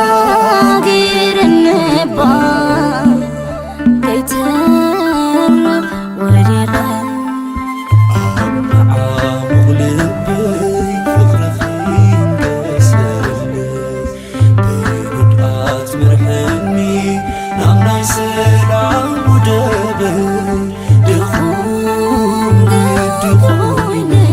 صاغر النبا كيتم وريقا مغلبي فخرخين بسلي بودقات مرحني نامناي سلام ودبي دخون دخويني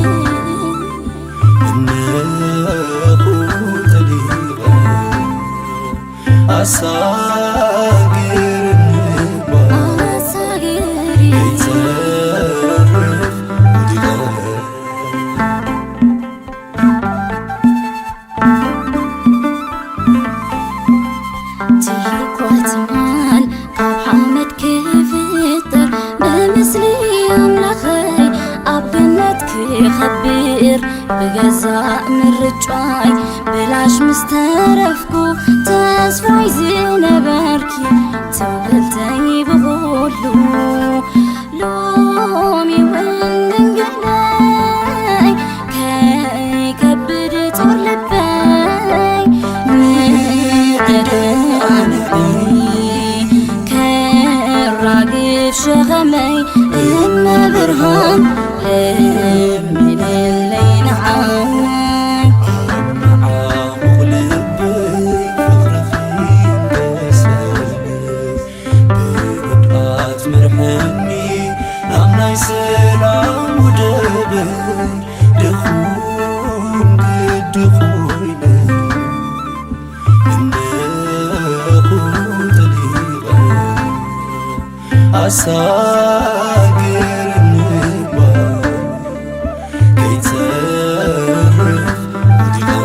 أصاغر النبا يترف ودقا تيك واتمال كاب حامد كيفتر بمثلي أملخي أبنتك خبير بجزاء من رجعي بلاش مسترفكو تسفاي زينبركي تولتي بغولو لومي وندنقلي كي كبر طور لبي مقدامي كالراقف شغمي إما برهان من الليل عام مغلبي فخرخين بسلي بودقات مرحني نامناي سلام ودبي دخون دخويني أصاغر النبا كيترف ودقا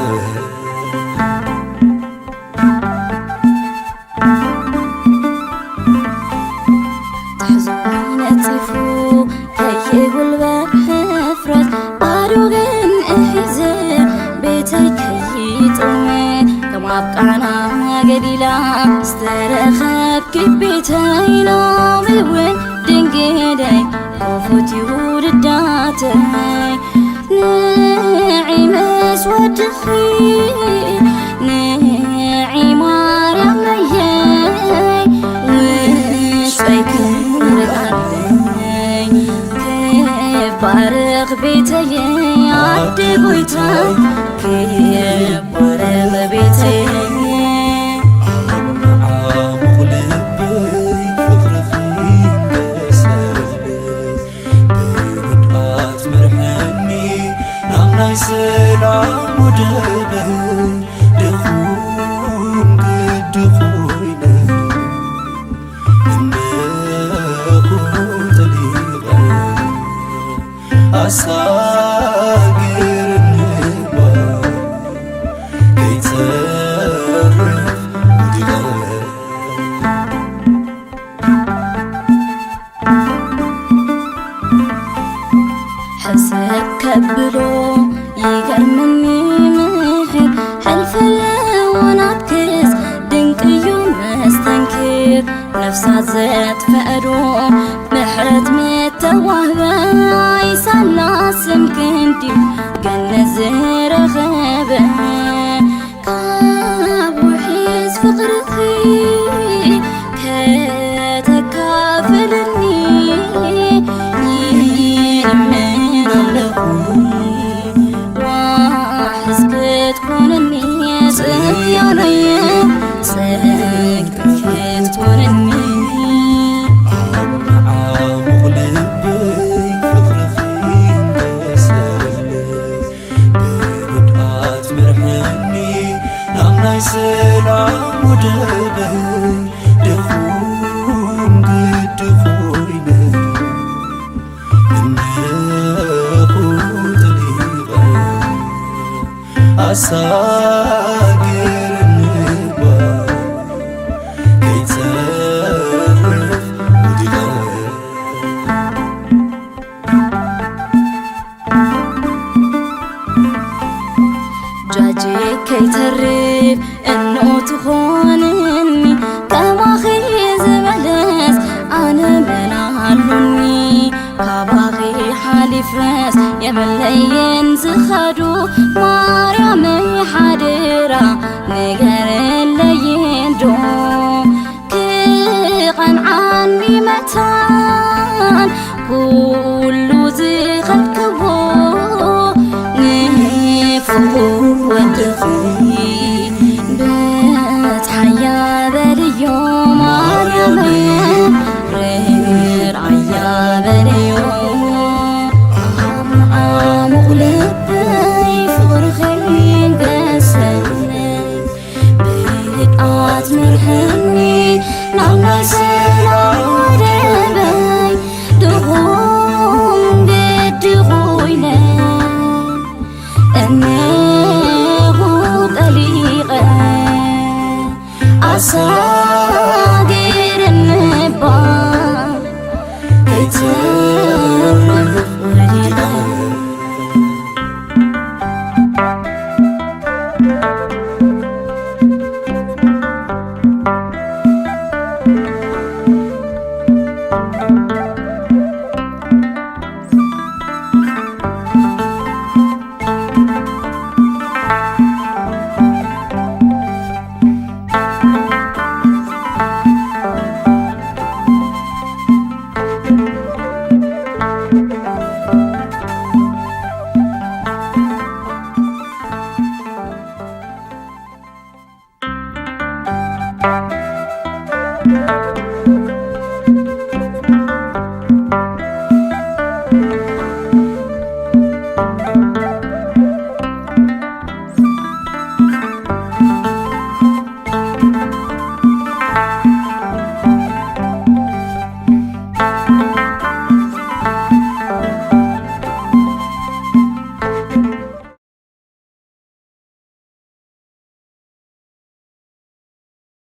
تحزن تفو كي قلبك حفرت باروغن احزر بيتي كي طمي كما بقانا قليلا استرخب كبيتي نومي وين دنقيدي وفوتي ورداتي ناعم اسود خي ناعم ماريم ليي وش فيكن رقعتي كيف بارغ بيتي عدي قويتي كيف بارغ بيتي مغلبي فخرخين بسلي بودقات مرحني نامناي سلام ودبي دخون دخويني أصاغر النبا كيترف ودقا حسب كبلو يقرمني محر حلف اللونات كيس دنك يوم مستنكر نفسات زيت فقدو بحرت متوهبة يسالا سمكنتي قلنا زير غابة كابو حيز فقرخي كتكافلني يأمن اللهو وحسبت كونني صدق يا ريا صدق تكونني ወደበይ ደኹም ግድ ኾይነ እነሆ ጠሊቐ አሳግር እንባ ከይተርፍ ወዲቐ ጃጄ ከይተርፍ እኖ ትኾንኒ ከማኺ ዝበለስ ኣነ መን ኣሉኒ ካባኺ ሓሊፈስ የብለየን ዝኸዱ ማርያመይ ሓደራ ንገረለየን ዶ ክቐንዓኒ መታን ኩሉ ዝኸድክዎ ንፍቑር ወድኺ በትሓያ በልዮ ማርያመይ ርርዓያ በልዮ ዓሙቕ ልበይ ፍቕርኺ ገሰነይ ብህድኣት መርሐኒ ናብ ናይ ሰላም ወደበይ ድኹም ግዲ ኾይነ እነሆ ጠሊቐ አሳግር እንባ ከይተርፍ ወዲቐ